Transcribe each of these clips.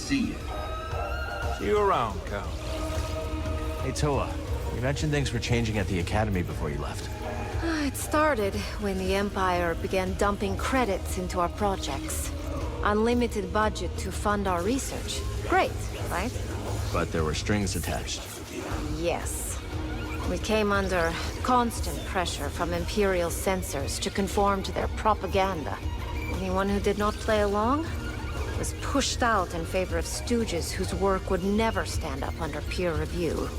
see you. See you around, Cal. Hey, Toa. You mentioned things were changing at the Academy before you left. It started when the Empire began dumping credits into our projects. Unlimited budget to fund our research. Great, right? But there were strings attached. Yes. We came under constant pressure from Imperial censors to conform to their propaganda. Anyone who did not play along was pushed out in favor of stooges whose work would never stand up under peer review.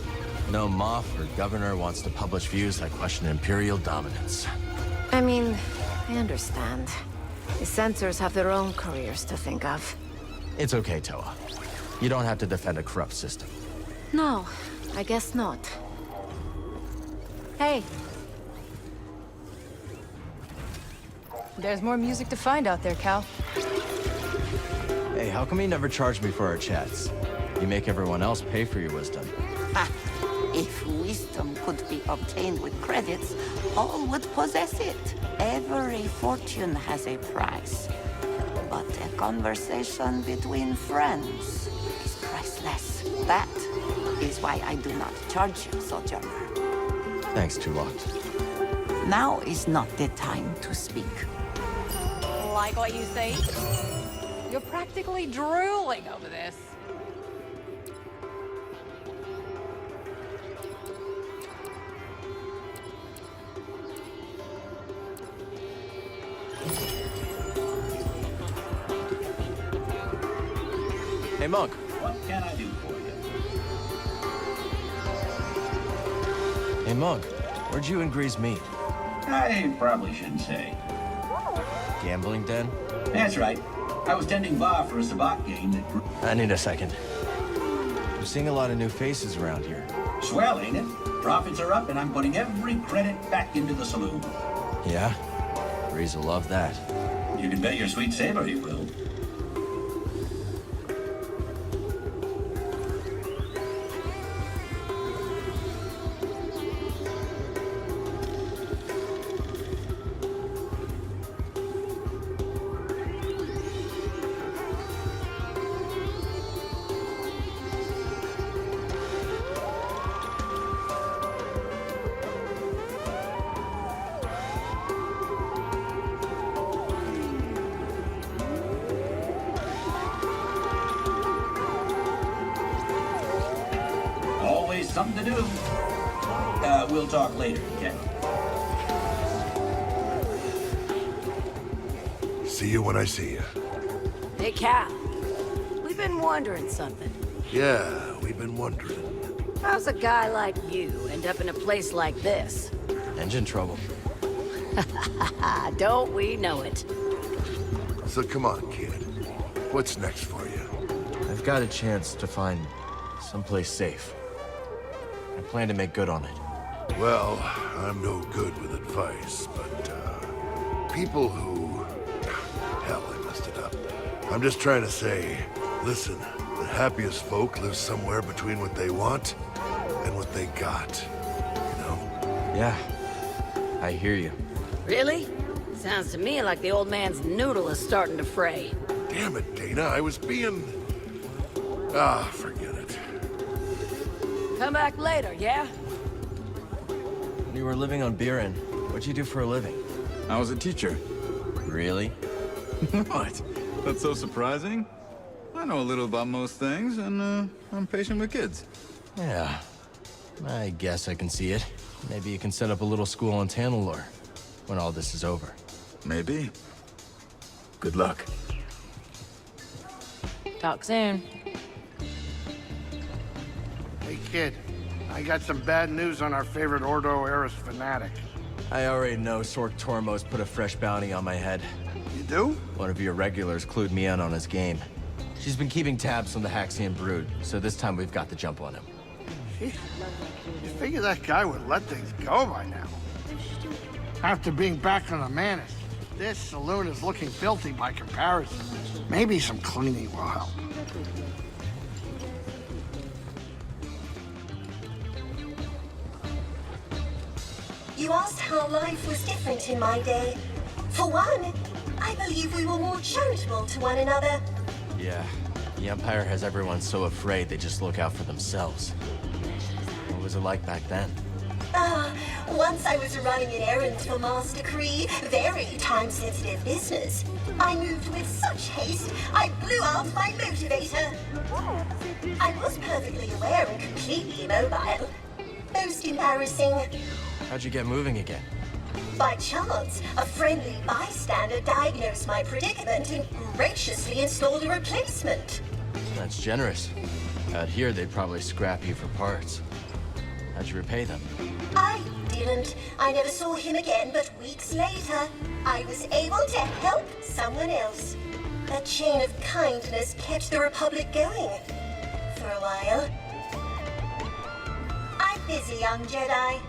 No Moff or Governor wants to publish views that question Imperial dominance. I mean, I understand. The censors have their own careers to think of. It's okay, Toa. You don't have to defend a corrupt system. No, I guess not. Hey. There's more music to find out there, Cal. Hey, how come you never charge me for our chats? You make everyone else pay for your wisdom. Ah, if wisdom could be obtained with credits, all would possess it. Every fortune has a price. But a conversation between friends is priceless. That is why I do not charge you, Sojourner. Thanks, Tulot. Now is not the time to speak. Like what you say? You're practically drooling over this. Hey, Monk. What can I do for you? Hey, Monk. Where'd you and Grease meet? I probably shouldn't say. Gambling den? That's right. I was tending bar for a sabacc game that grew. I need a second. I'm seeing a lot of new faces around here. Swell, ain't it? Profits are up, and I'm putting every credit back into the saloon. Yeah? Grease will love that. You can bet your sweet saber he will. Always something to do. We'll talk later, Ken. See you when I see you. Hey, Cal. We've been wondering something. Yeah, we've been wondering. How's a guy like you end up in a place like this? Engine trouble. Don't we know it? So come on, kid. What's next for you? I've got a chance to find someplace safe. I plan to make good on it. Well, I'm no good with advice, but, people who... Hell, I messed it up. I'm just trying to say, listen, the happiest folk live somewhere between what they want and what they got, you know? Yeah, I hear you. Really? Sounds to me like the old man's noodle is starting to fray. Damn it, Dana, I was being... Ah, forget it. Come back later, yeah? When you were living on Biren, what'd you do for a living? I was a teacher. Really? What? That's so surprising? I know a little about most things, and I'm patient with kids. Yeah, I guess I can see it. Maybe you can set up a little school on Tanalor when all this is over. Maybe. Good luck. Talk soon. Hey, kid. I got some bad news on our favorite Ordo Eris fanatic. I already know Sork Tormos put a fresh bounty on my head. You do? One of your regulars clued me in on his game. She's been keeping tabs on the Haxian brood, so this time we've got the jump on him. Jeez. You figure that guy would let things go by now. After being back on the Manus, this saloon is looking filthy by comparison. Maybe some cleaning will help. You asked how life was different in my day. For one, I believe we were more charitable to one another. Yeah, The Empire has everyone so afraid they just look out for themselves. What was it like back then? Once I was running an errand for Master Kree, very time-sensitive business. I moved with such haste, I blew out my motivator. I was perfectly aware and completely immobile. Most embarrassing. How'd you get moving again? By chance, a friendly bystander diagnosed my predicament and graciously installed a replacement. That's generous. Out here, they'd probably scrap you for parts. How'd you repay them? I didn't. I never saw him again, but weeks later, I was able to help someone else. A chain of kindness kept the Republic going. For a while. I'm busy, young Jedi.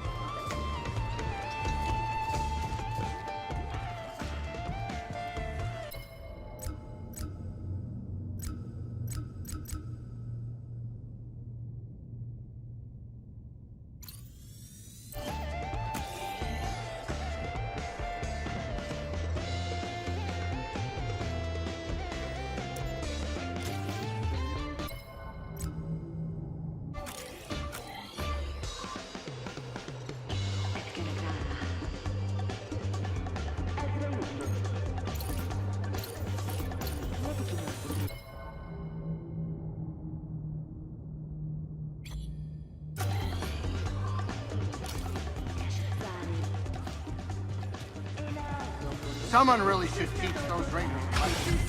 Someone really should teach those Rangers a lesson.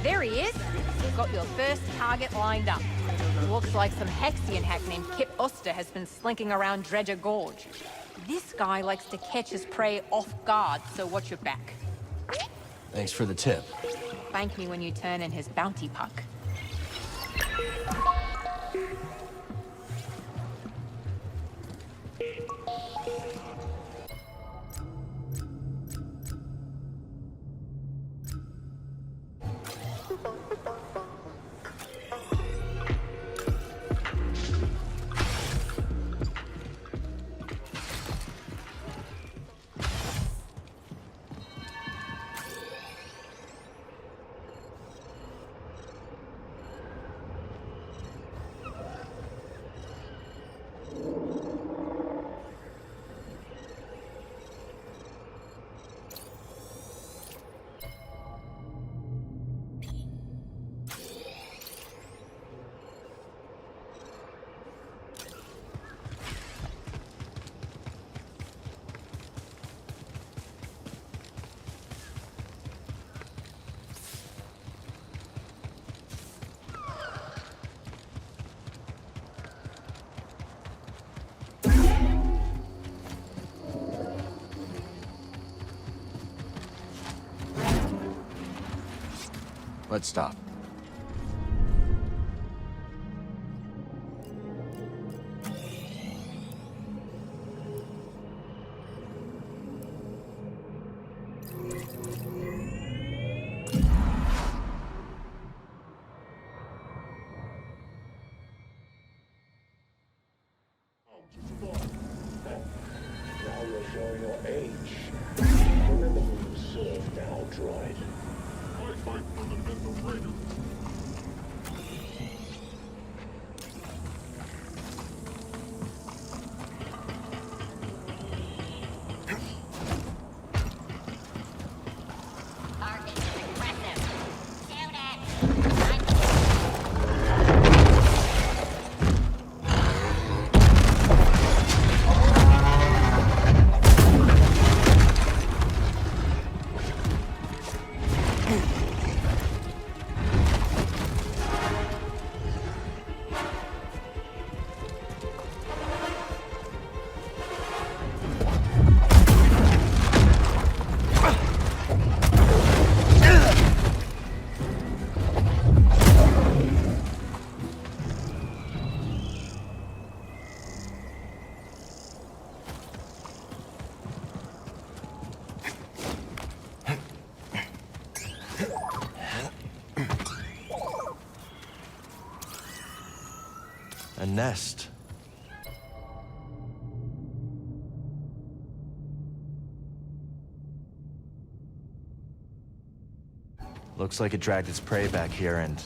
There he is. Got your first target lined up. Looks like some Hexian hack named Kip Oster has been slinking around Dredger Gorge. This guy likes to catch his prey off guard, so watch your back. Thanks for the tip. Thank me when you turn in his bounty puck. Let's stop. Now you're showing your age. Remember who you serve now, droid. I fight for the myth of Raiden. A nest. Looks like it dragged its prey back here and...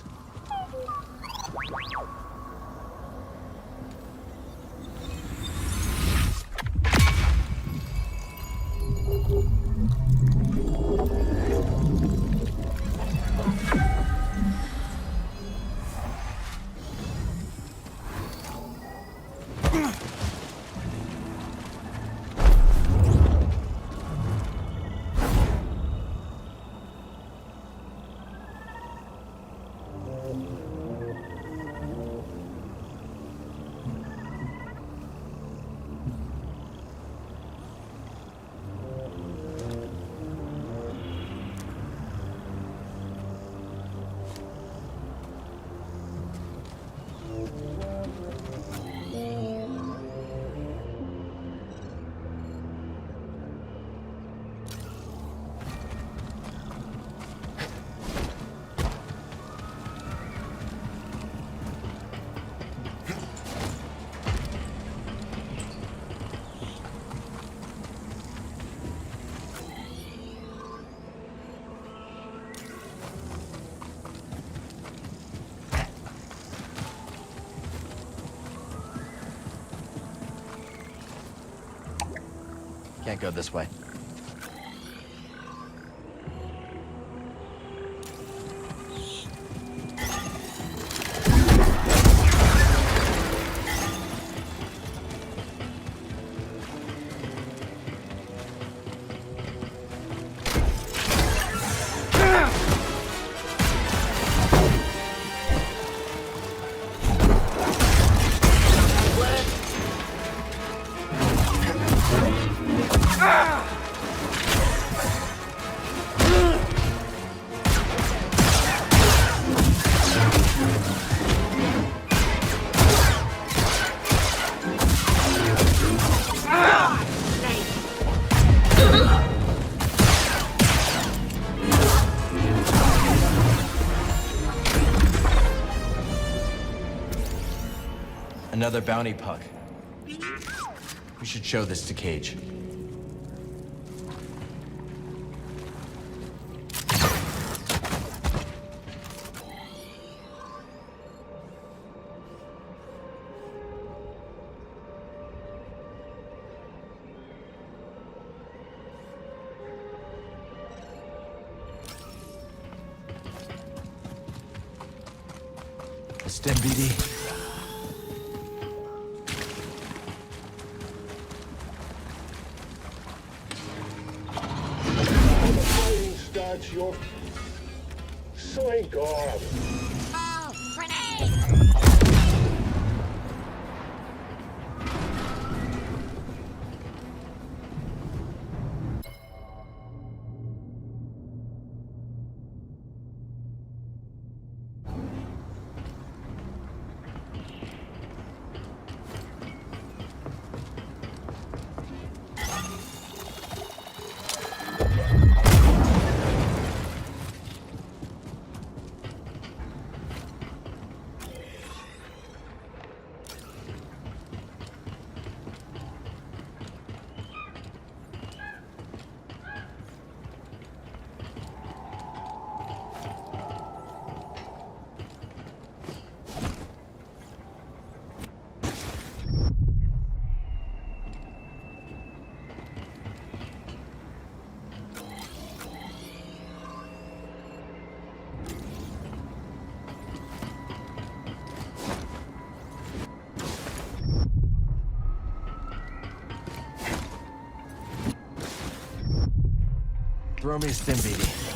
Can't go this way. Another bounty puck. We should show this to Cage. A stem BD. Your sink off. Oh, grenade! Throw me a stim BD.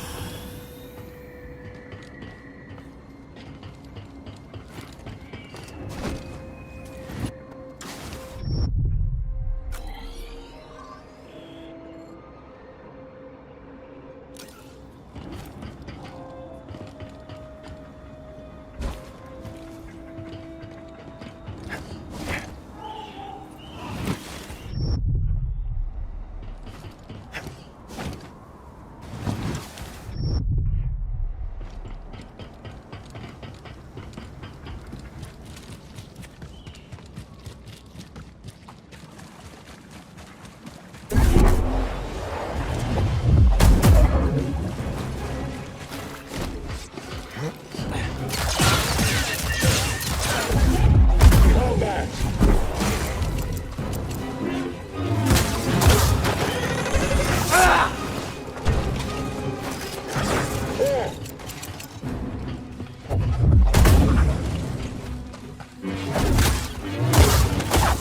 Combat!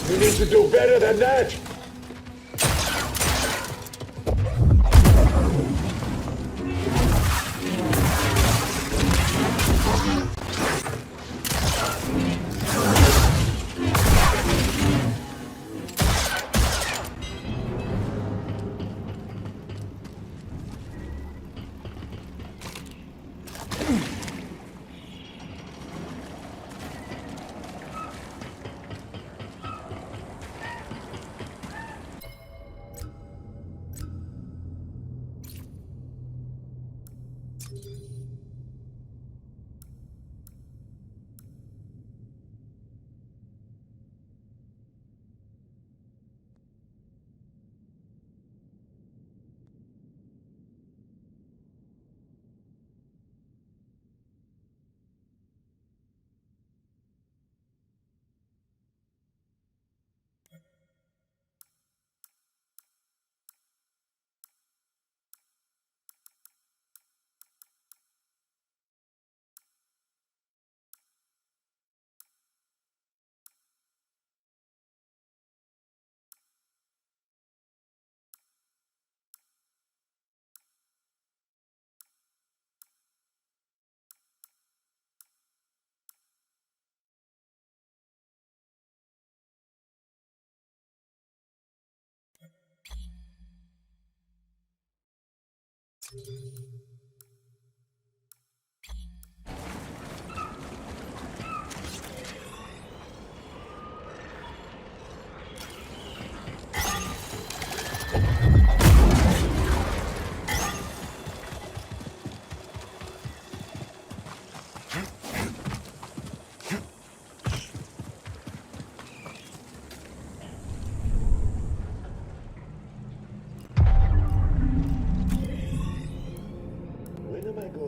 You need to do better than that!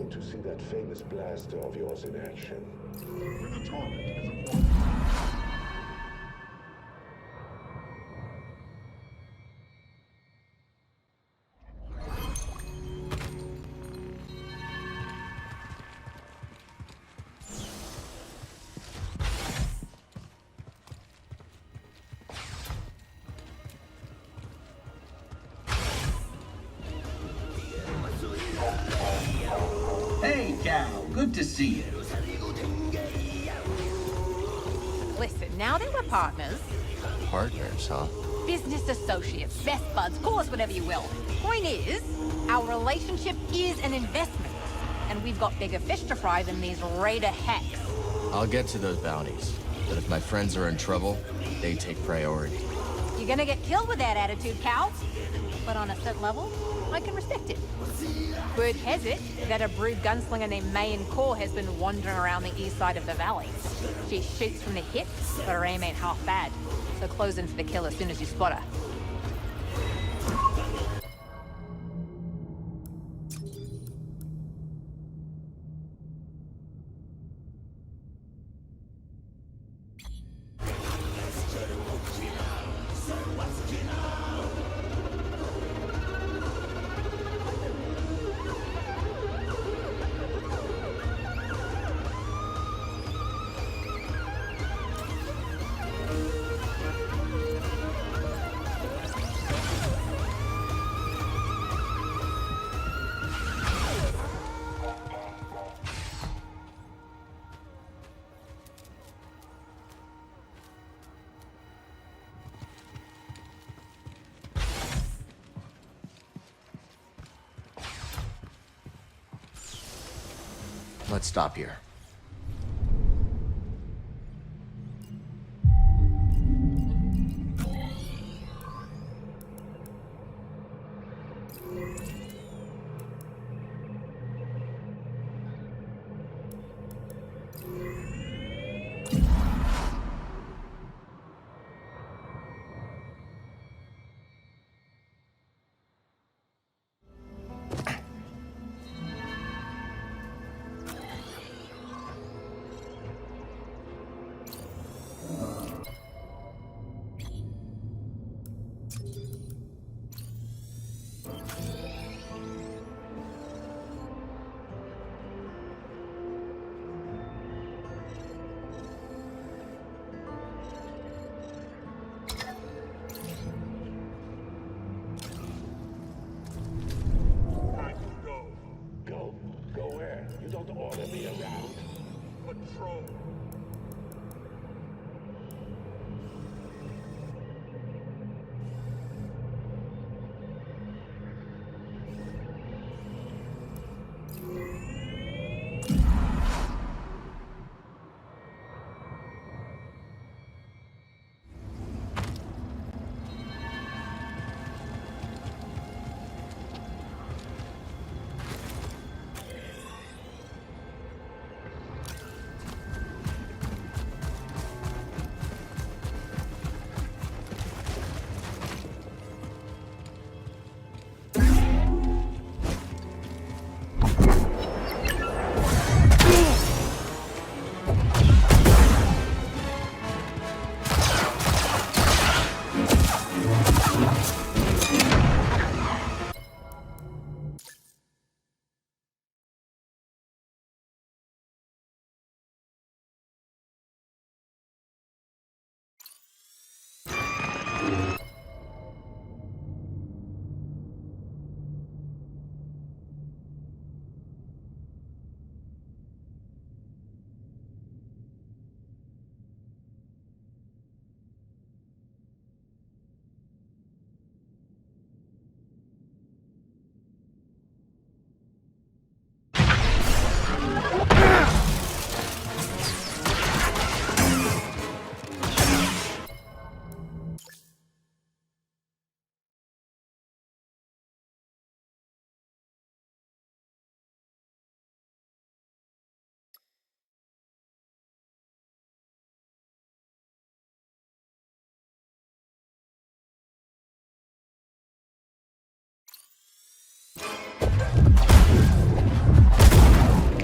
To see that famous blaster of yours in action. When the target is avoided. Hey, Cal. Good to see you. Listen, now that we're partners, Partners, huh? business associates, best buds, call us whatever you will. Point is, our relationship is an investment, and we've got bigger fish to fry than these raider hacks. I'll get to those bounties, but if my friends are in trouble, they take priority. You're gonna get killed with that attitude, Cal. But on a certain level, I can respect it. Word has it that a brood gunslinger named Mayan Core has been wandering around the east side of the valley. She shoots from the hip, but her aim ain't half bad. So close in for the kill as soon as you spot her. Let's stop here. control.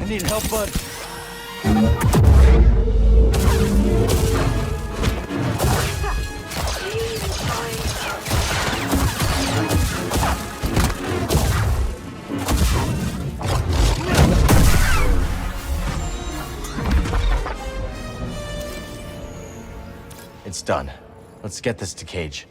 I need help, bud. It's done. Let's get this to Cage.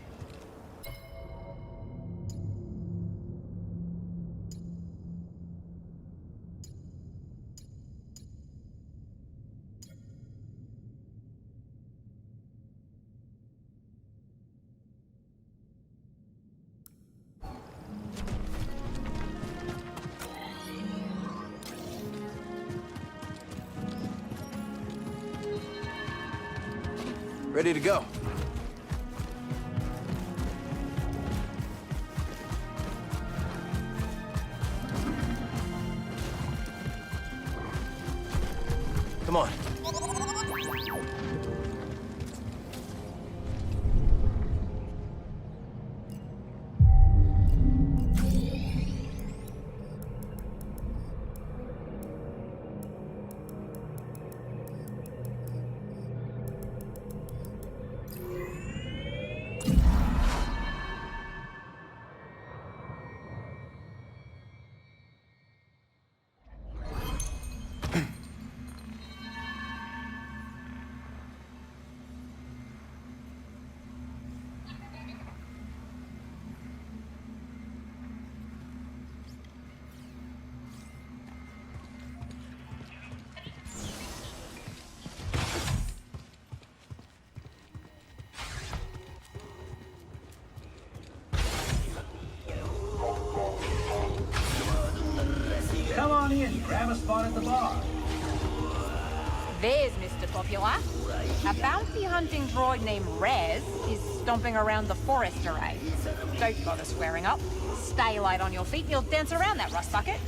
Ready to go. Come on. Come on in, grab a spot at the bar. There's Mr. Popular. A bounty hunting droid named Rez is stomping around the forest array. Don't bother squaring up. Stay light on your feet and you'll dance around that rust bucket.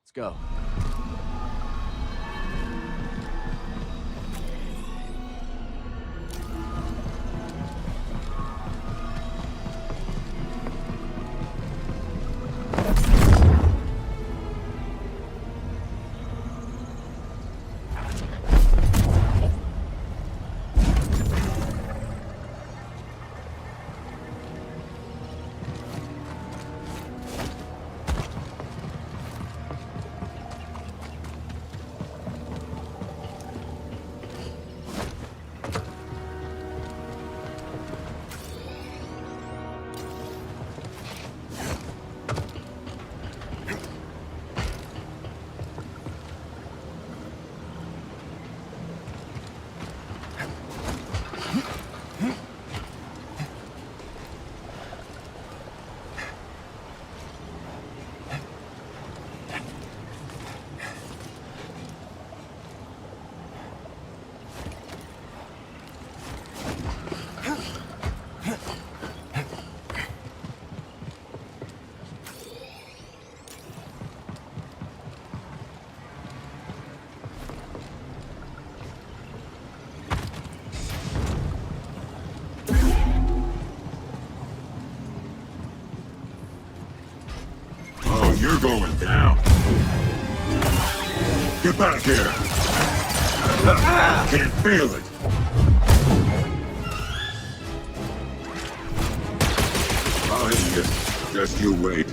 Let's go. You're going down. Get back here. Can't feel it. I'll hit you. Just you wait.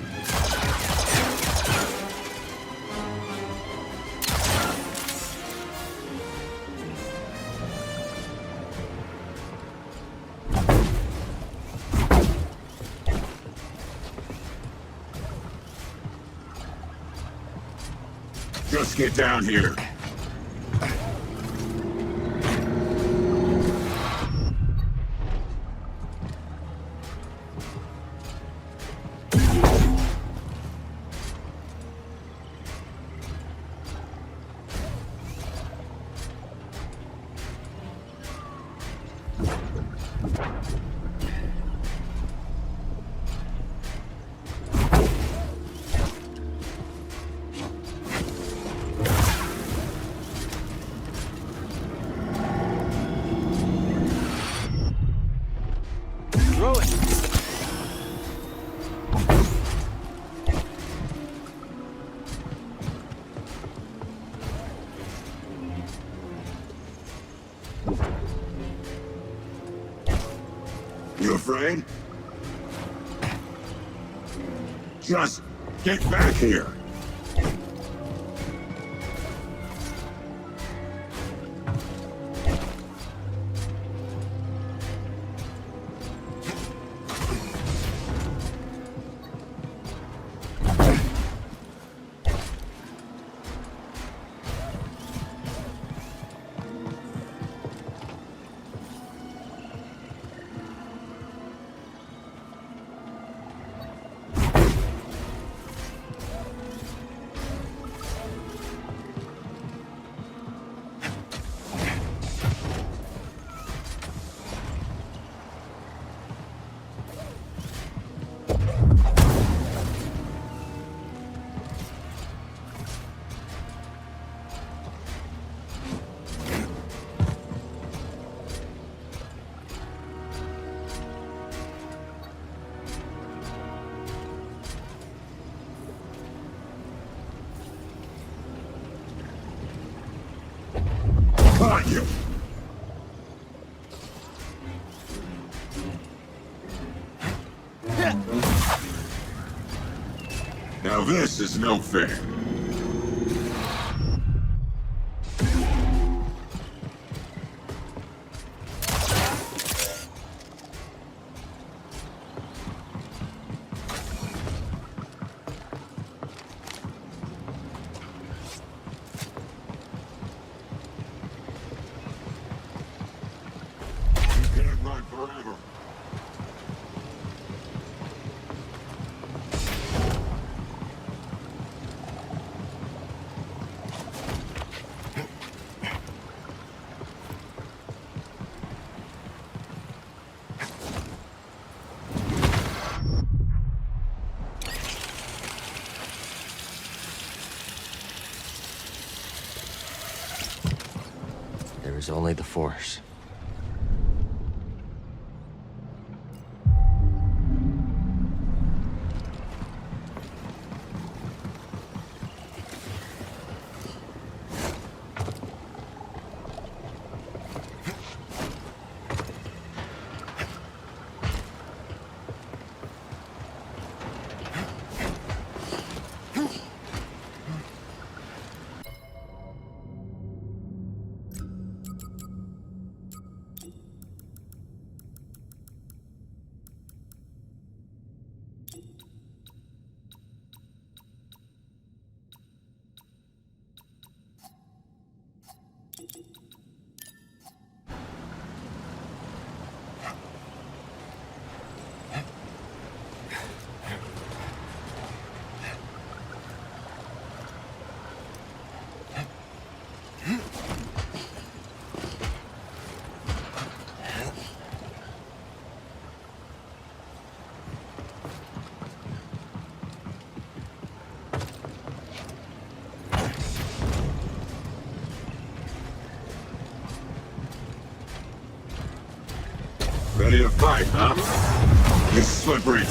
Just get down here. You afraid? Just get back here. Caught you! Now this is no fair. Forever. was only the Force. Ready to fight, huh? It's slippery.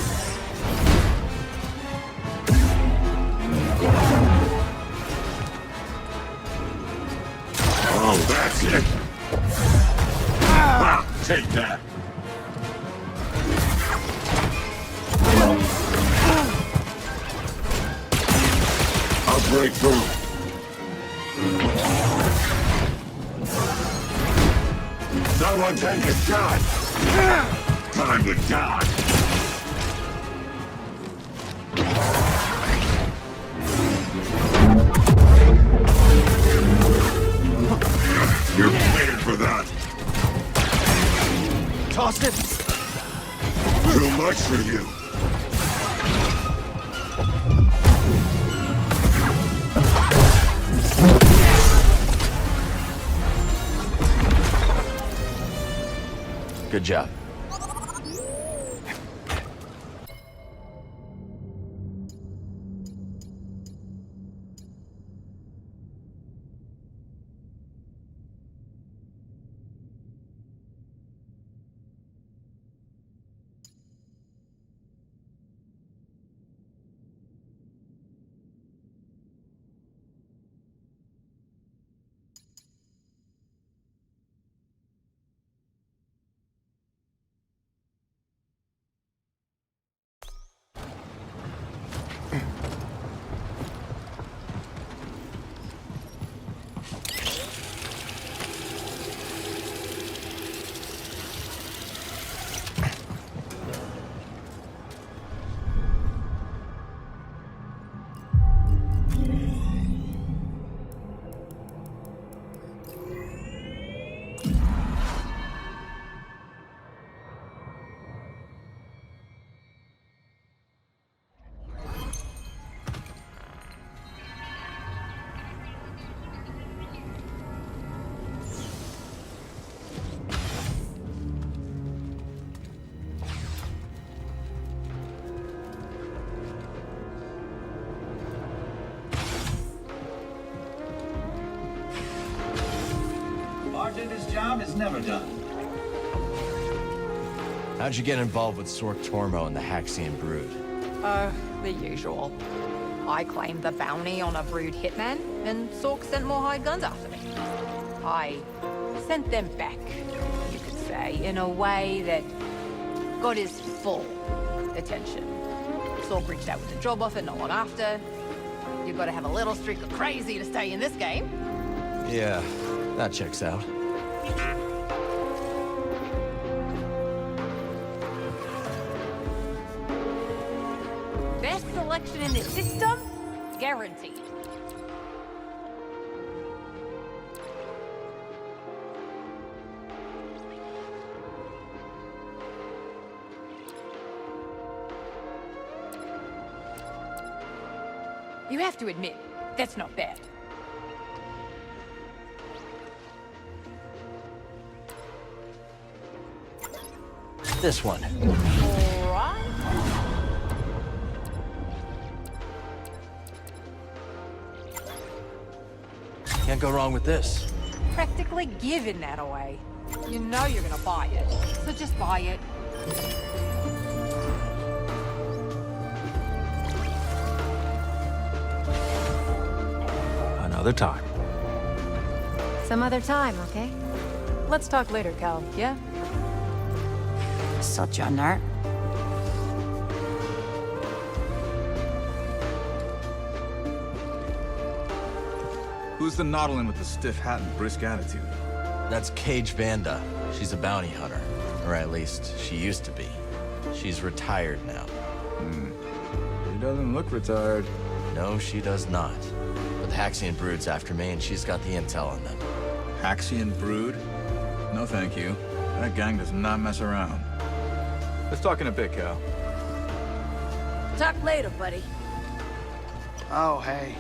Oh, that's it. Ah, take that. I'll break through. Someone take a shot. Time to die. You're paying for that. Toss it! Too much for you. Good job. Bartender's job is never done. How'd you get involved with Sork Tormo and the Haxian Brood? The usual. I claimed the bounty on a Brood hitman, and Sork sent more hired guns after me. I sent them back, you could say, in a way that got his full attention. Sork reached out with a job offer not long after. You've got to have a little streak of crazy to stay in this game. Yeah, that checks out. Best selection in this system, guaranteed. You have to admit, that's not bad. This one. All right. Can't go wrong with this. practically giving that away. You know you're gonna buy it, so just buy it. Another time. Some other time, okay? Let's talk later, Cal, yeah? Sojourner. Who's the nautilin with the stiff hat and brisk attitude? That's Cage Vanda. She's a bounty hunter. Or at least, she used to be. She's retired now. She doesn't look retired. No, she does not. But the Haxian brood's after me, and she's got the intel on them. Haxian brood? No thank you. That gang does not mess around. Let's talk in a bit, Cal. Talk later, buddy. Oh, hey.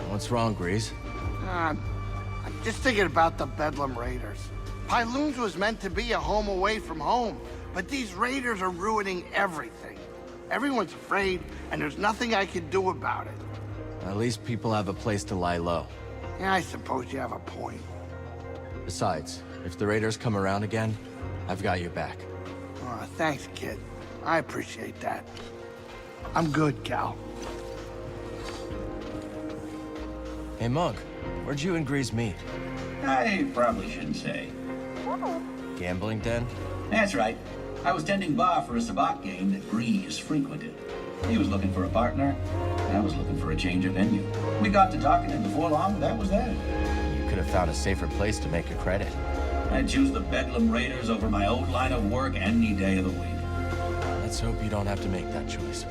What's wrong, Grease? I'm just thinking about the Bedlam Raiders. Pyloon's was meant to be a home away from home, but these raiders are ruining everything. Everyone's afraid, and there's nothing I can do about it. At least people have a place to lie low. Yeah, I suppose you have a point. Besides, if the raiders come around again, I've got your back. Thanks, kid. I appreciate that. I'm good, Cal. Hey, Monk, where'd you and Grease meet? I probably shouldn't say. Gambling den? That's right. I was tending bar for a sabacc game that Grease frequented. He was looking for a partner. I was looking for a change of venue. We got to talking, and before long, that was that. You could have found a safer place to make a credit. I'd choose the Bedlam Raiders over my old line of work any day of the week. Let's hope you don't have to make that choice.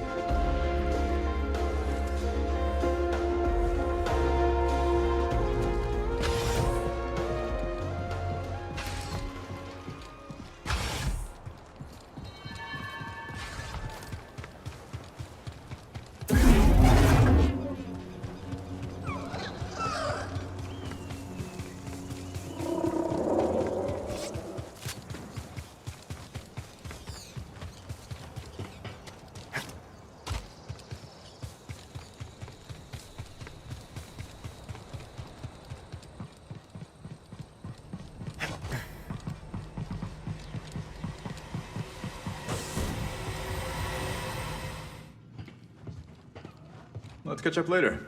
Let's catch up later.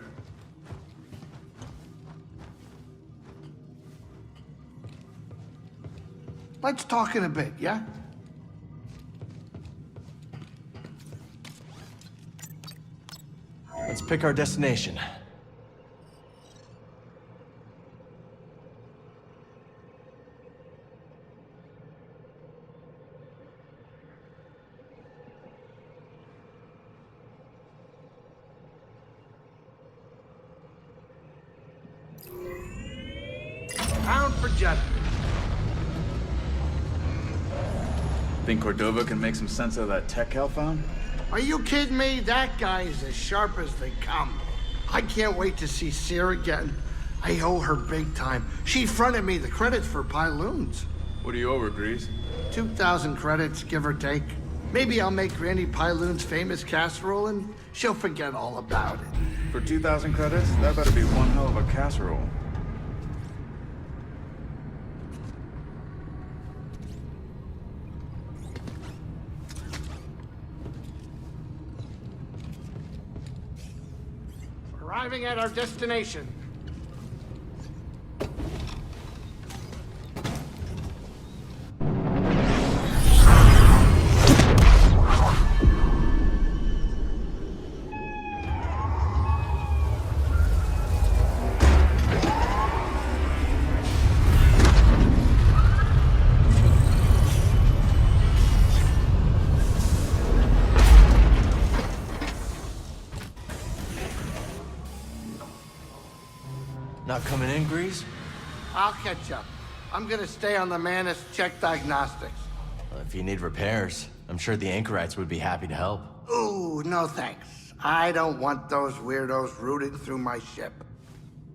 Let's talk in a bit, yeah? Let's pick our destination. Pound for Jedi. Think Cordoba can make some sense of that tech Cal found? Are you kidding me? That guy is as sharp as they come. I can't wait to see Seer again. I owe her big time. She fronted me the credits for Pyloons. What do you owe her, Grease? 2,000 credits, give or take. Maybe I'll make Granny Pyloon's famous casserole and she'll forget all about it. For 2,000 credits? That better be one hell of a casserole. Arriving at our destination. Not coming in, Grease? I'll catch up. I'm gonna stay on the Manus, check diagnostics. Well, if you need repairs, I'm sure the anchorites would be happy to help. Ooh, no thanks. I don't want those weirdos rooting through my ship.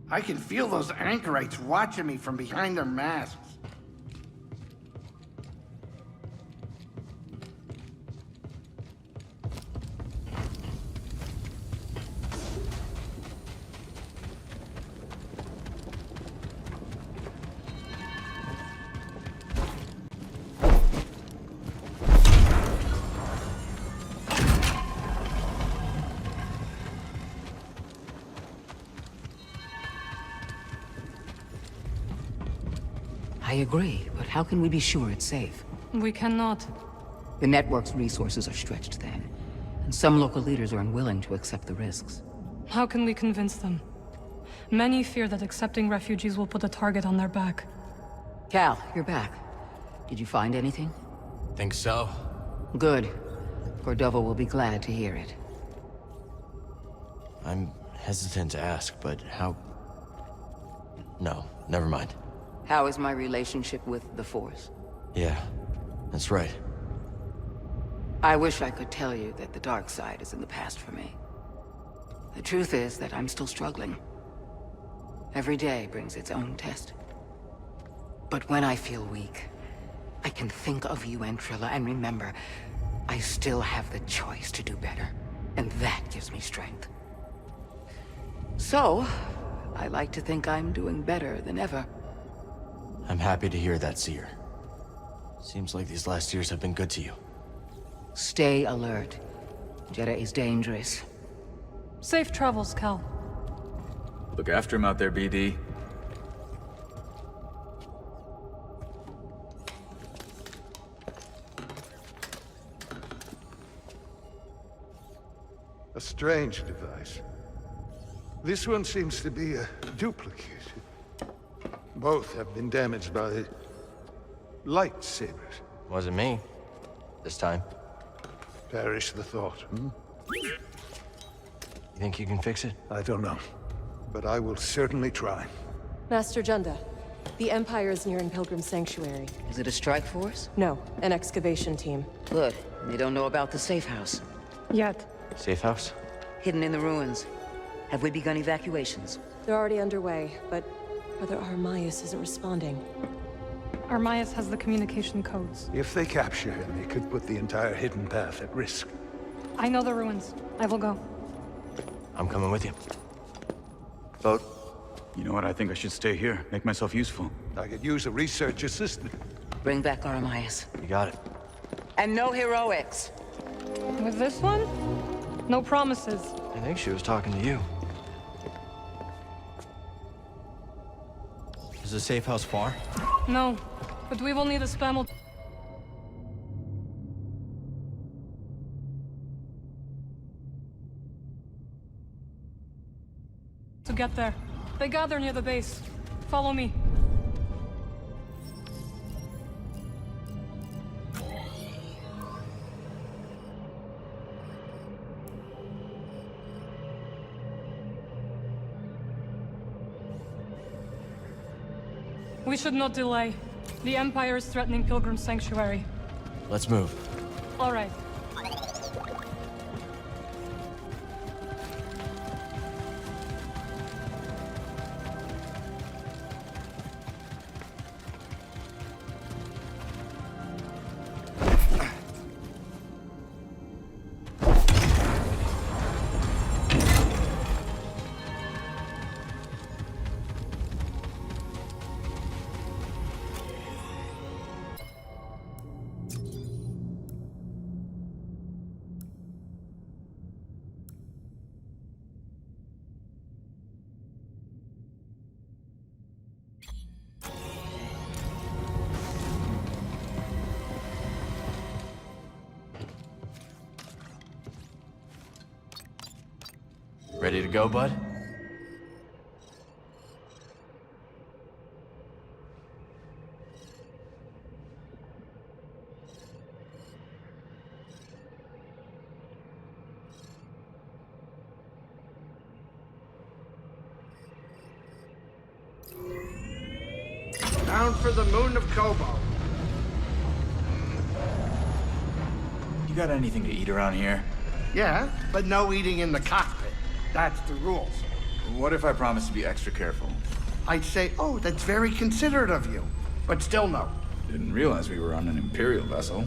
I can feel those anchorites watching me from behind their masks. I agree, but how can we be sure it's safe? We cannot. The network's resources are stretched thin, and some local leaders are unwilling to accept the risks. How can we convince them? Many fear that accepting refugees will put a target on their back. Cal, you're back. Did you find anything? Think so. Good. Cordoba will be glad to hear it. I'm hesitant to ask, but how... No, never mind. How is my relationship with the Force? Yeah, that's right. I wish I could tell you that the dark side is in the past for me. The truth is that I'm still struggling. Every day brings its own test. But when I feel weak, I can think of you and Trilla and remember, I still have the choice to do better. And that gives me strength. So, I like to think I'm doing better than ever. I'm happy to hear that, Seer. Seems like these last years have been good to you. Stay alert. Jedi is dangerous. Safe travels, Cal. Look after him out there, BD. A strange device. This one seems to be a duplicate. Both have been damaged by lightsabers. Wasn't me. This time. Perish the thought, hmm? You think you can fix it? I don't know. But I will certainly try. Master Junda, the Empire is nearing Pilgrim Sanctuary. Is it a strike force? No, an excavation team. Good. They don't know about the safe house. Yet. Safe house? Hidden in the ruins. Have we begun evacuations? They're already underway, but Brother Armias isn't responding. Armias has the communication codes. If they capture him, it could put the entire hidden path at risk. I know the ruins. I will go. I'm coming with you. Vote. You know what? I think I should stay here. Make myself useful. I could use a research assistant. Bring back Armias. You got it. And no heroics. With this one? No promises. I think she was talking to you. Is the safe house far? No, but we will need a spamel to get there. They gather near the base. Follow me. We should not delay. The Empire is threatening Pilgrim Sanctuary. Let's move. All right. Ready to go, bud? Down for the moon of Kobo. You got anything to eat around here? Yeah, but no eating in the cockpit. That's the rules. What if I promise to be extra careful? I'd say, oh, that's very considerate of you. But still no. Didn't realize we were on an Imperial vessel.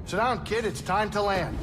Sit down, kid. It's time to land.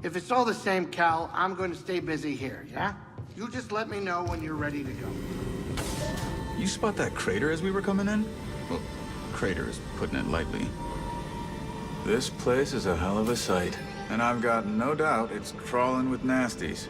If it's all the same, Cal, I'm going to stay busy here, yeah? You just let me know when you're ready to go. You spot that crater as we were coming in? Well, crater is putting it lightly. This place is a hell of a sight, and I've got no doubt it's crawling with nasties.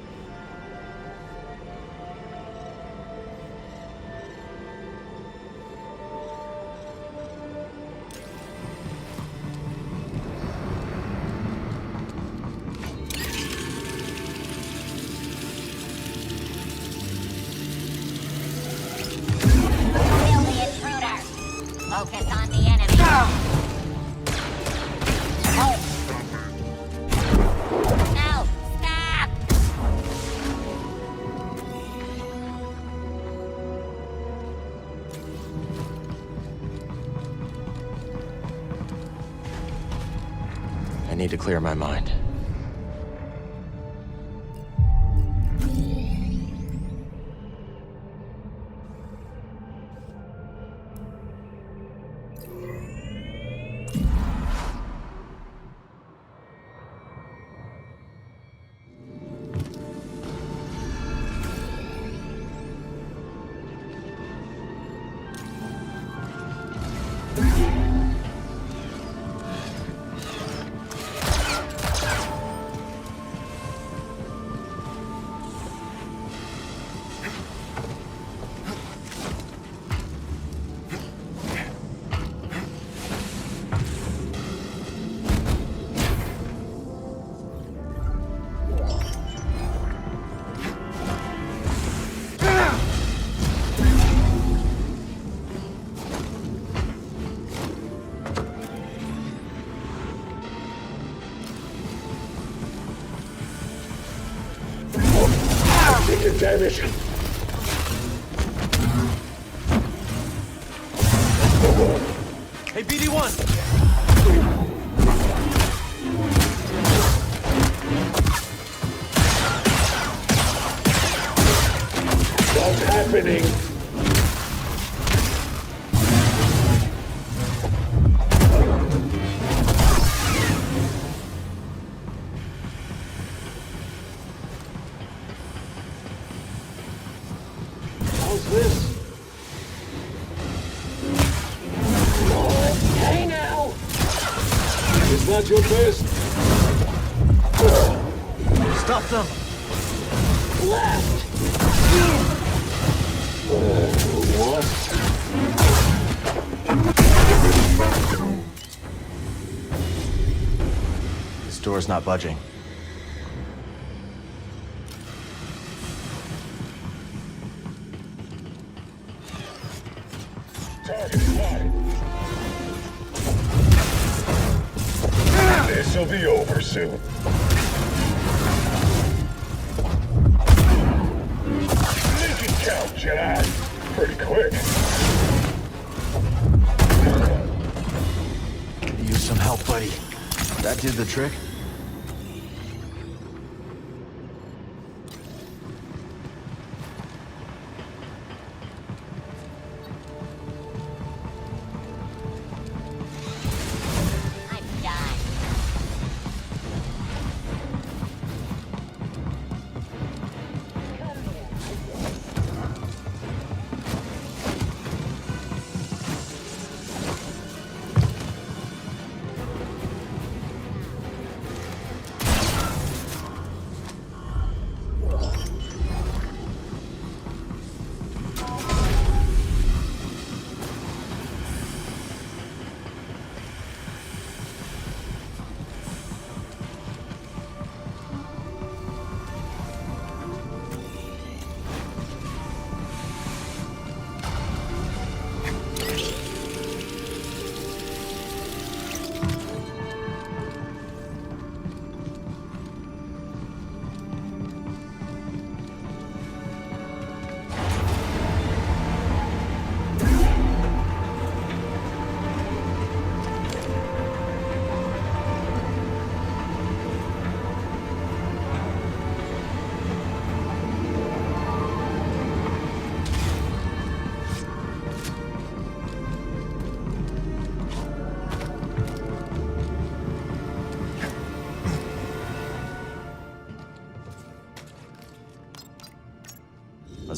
Focus on the enemy. No, stop! I need to clear my mind. Take damage. Hey, BD1! What's happening? How's this? Hey now! It's not your best. Stop them! Left! What? This door's not budging. Target spotted. This'll be over soon. Make it count, Jedi. Pretty quick. Could use some help, buddy. That did the trick. I'm done.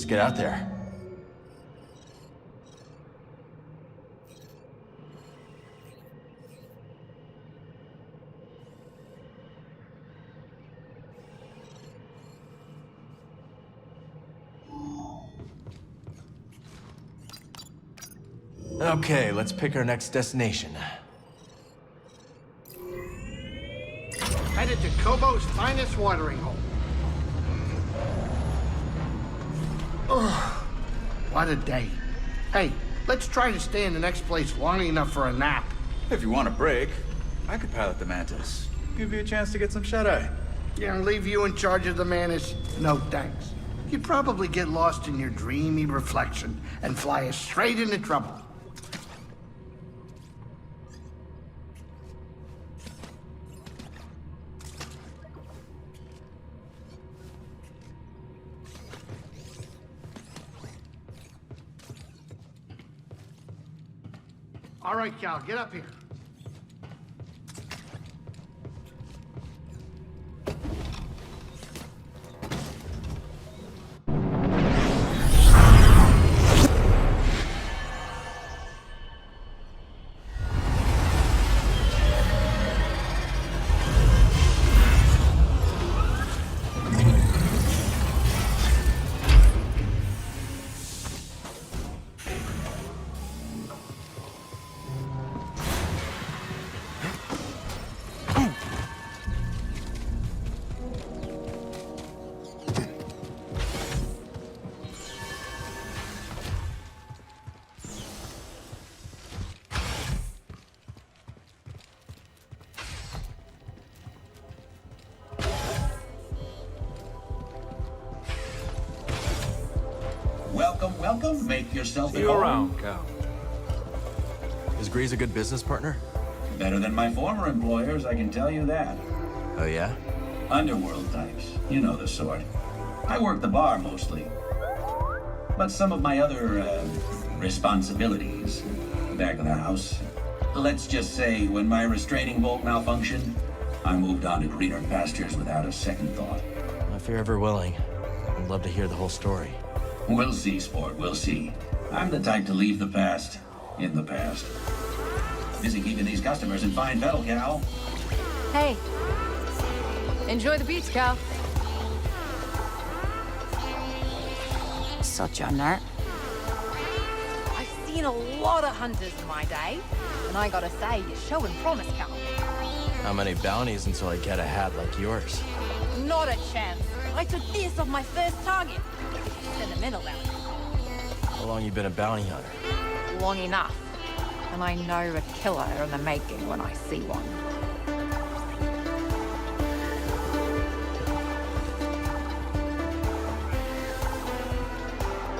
Let's get out there. Okay, let's pick our next destination. Headed to Kobo's finest watering hole. Oh, what a day. Hey, let's try to stay in the next place long enough for a nap. If you want a break, I could pilot the Mantis. Give you a chance to get some shut-eye. Yeah, and leave you in charge of the Mantis? No thanks. You'd probably get lost in your dreamy reflection and fly us straight into trouble. All right, Cal, get up here. Welcome, welcome. Make yourself See you around, Cal. Is Grease a good business partner? Better than my former employers, I can tell you that. Oh, yeah? Underworld types. You know the sort. I work the bar mostly. But some of my other, responsibilities back of the house. Let's just say when my restraining bolt malfunctioned, I moved on to greener pastures without a second thought. If you're ever willing, I'd love to hear the whole story. We'll see, Sport, we'll see. I'm the type to leave the past in the past. Busy keeping these customers in fine fettle, Cal. Hey. Enjoy the beach, Cal. Sojourner. I've seen a lot of hunters in my day, and I gotta say, you're showing promise, Cal. How many bounties until I get a hat like yours? Not a chance. I took this off my first target. Sentimental about it. How long you been a bounty hunter? Long enough. And I know a killer in the making when I see one.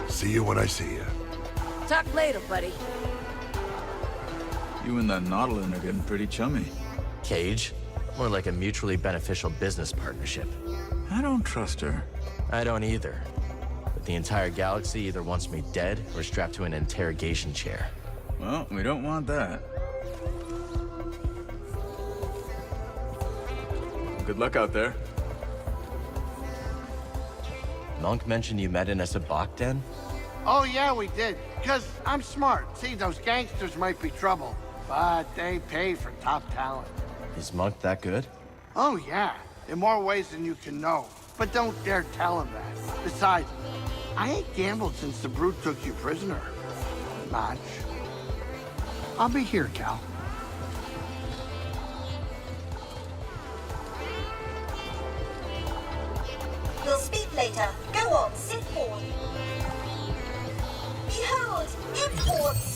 See you when I see you. Talk later, buddy. You and that Nautilin are getting pretty chummy. Cage? More like a mutually beneficial business partnership. I don't trust her. I don't either. But the entire galaxy either wants me dead or strapped to an interrogation chair. Well, we don't want that. Good luck out there. Monk mentioned you met in a sabacc den? Oh, yeah, we did. Because I'm smart. See, those gangsters might be trouble, but they pay for top talent. Is Monk that good? Oh, yeah. In more ways than you can know. But don't dare tell him that. Besides, I ain't gambled since the Brute took you prisoner. Much. I'll be here, Cal. We'll speak later. Go on, sit forth. Behold, imports!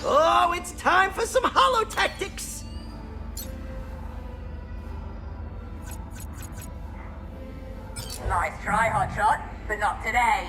Oh, it's time for some hollow tactics! Nice try, hotshot, but not today.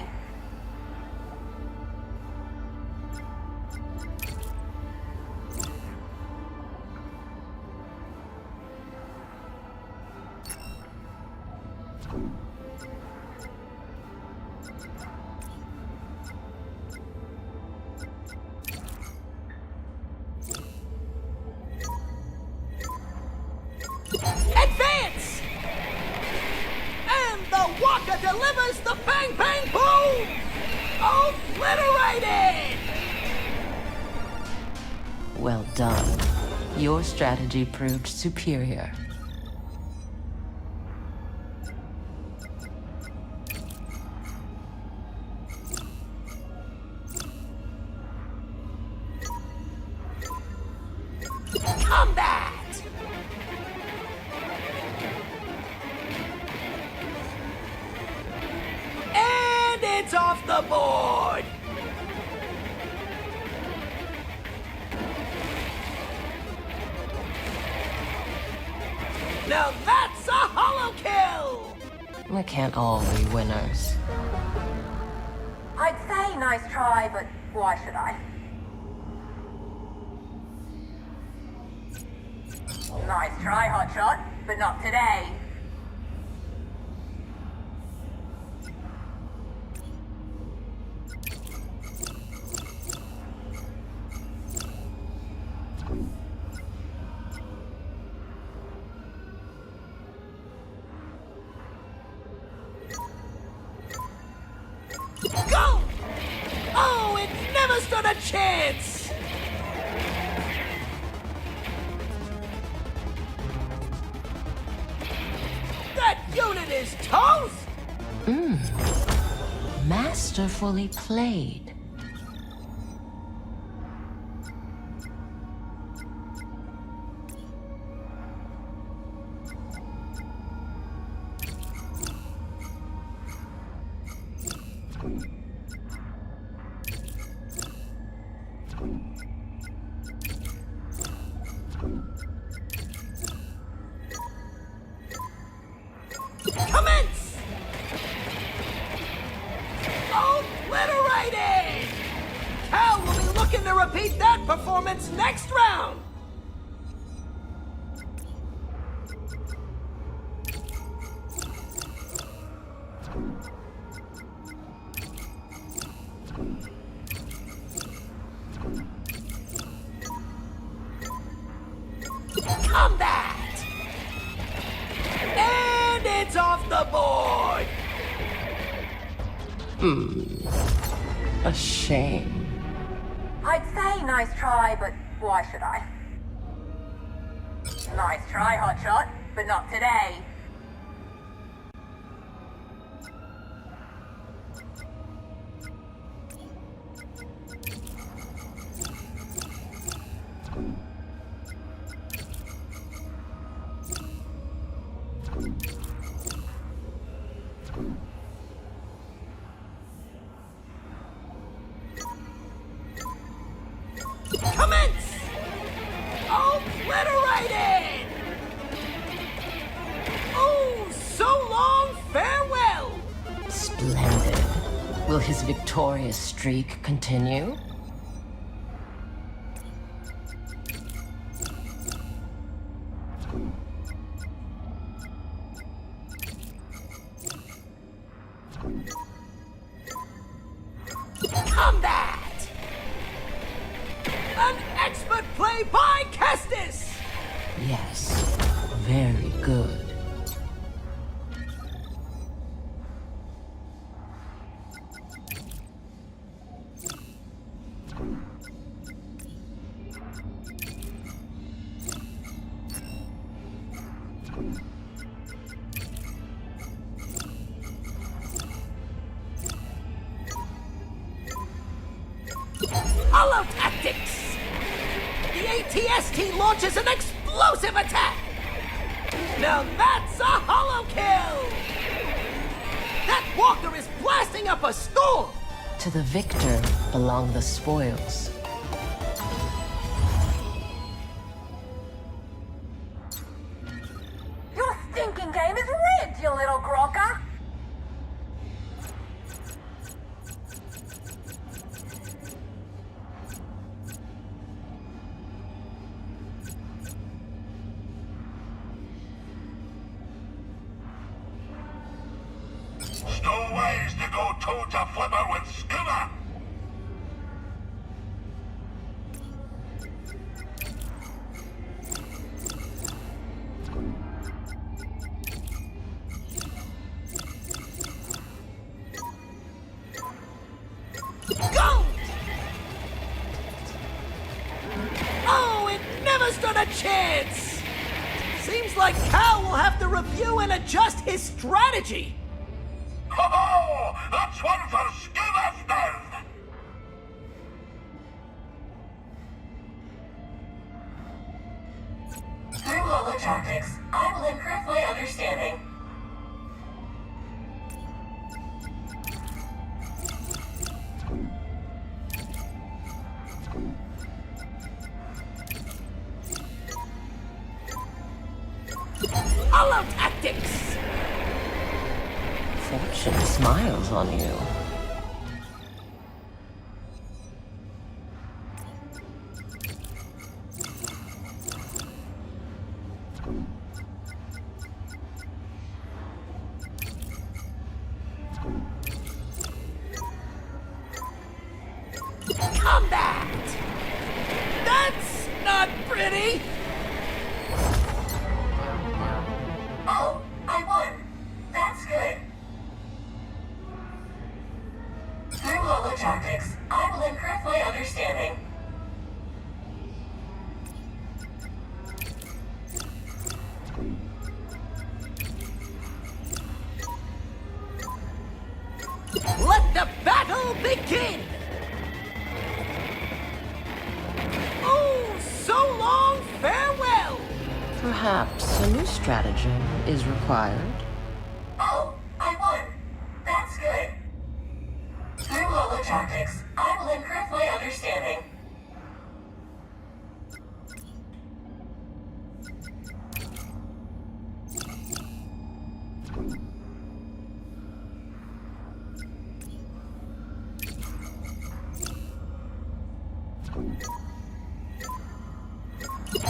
delivers the bang bang boom! Obliterated! Well done. Your strategy proved superior. Combat! And it's off the board! Now that's a holo kill! We can't all be winners. I'd say nice try, but why should I? Nice try, hotshot, but not today. Go! Oh, it never stood a chance! That unit is toast! Masterfully played. Commence! Obliterated! Cal will be looking to repeat that performance next round! Combat! And it's off the board! A shame. I'd say nice try, but why should I? Nice try, hotshot, but not today. Commence! Obliterated! Oh, so long farewell! Splendid. Will his victorious streak continue? Combat! An expert play by Kestis! Yes. Very good. Hollow tactics! The ATST launches an explosive attack! Now that's a hollow kill! That walker is blasting up a storm! To the victor belong the spoils. Your stinking game is rigged, you little gronka! No ways to go toe-to-flipper with Skimmer! a chance! Seems like Cal will have to review and adjust his strategy. Ho-ho! That's one for Skivasters! Through Lola tactics, I will improve my understanding. Hollow tactics! Fortune smiles on you. Combat! That's not pretty! Oh, I won. That's good. Through Lola tactics, I will improve my understanding. Let the battle begin! Oh, so long, farewell! Perhaps a new stratagem is required. Oh, I won. That's good. Through Lola tactics, I will improve my understanding.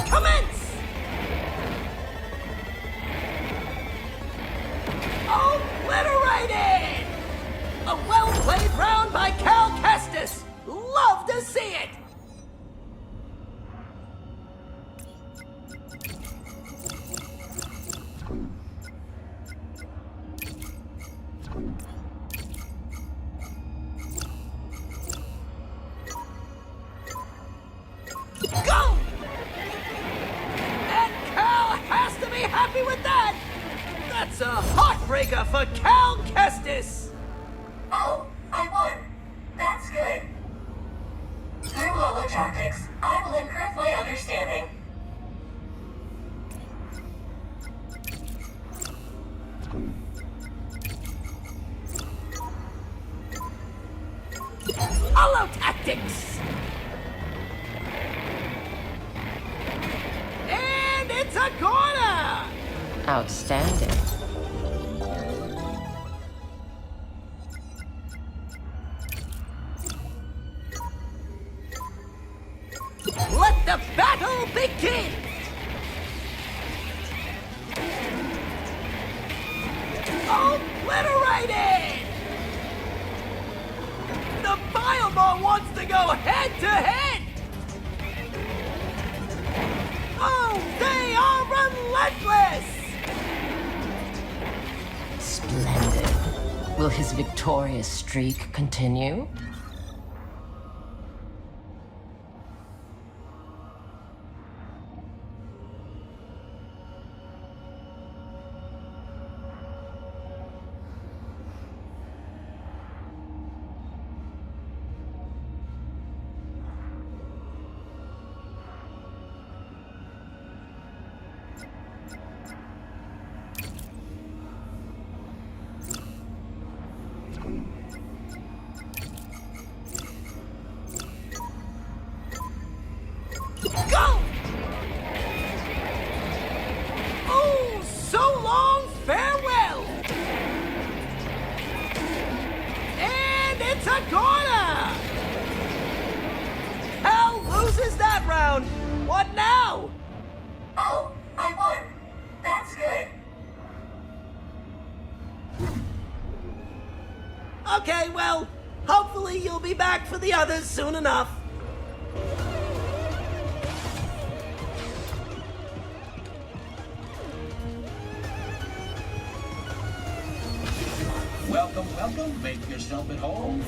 Commence! Obliterated! A well-played round by Cal Kestis! Love to see it! Go! And Cal has to be happy with that! That's a heartbreaker for Cal Kestis! Oh, I won. That's good. Through Lola tactics, I will improve my understanding. Hollow tactics! And it's a corner! Outstanding. Let the battle begin! Obliterated! The Biomar wants to go head to head! Oh, they are relentless! Splendid. Will his victorious streak continue? Go! Oh, so long, farewell! And it's a corner! Cal loses that round. What now? Oh, I won. That's good. Okay, well, hopefully you'll be back for the others soon enough. Welcome, welcome. Make yourself at home.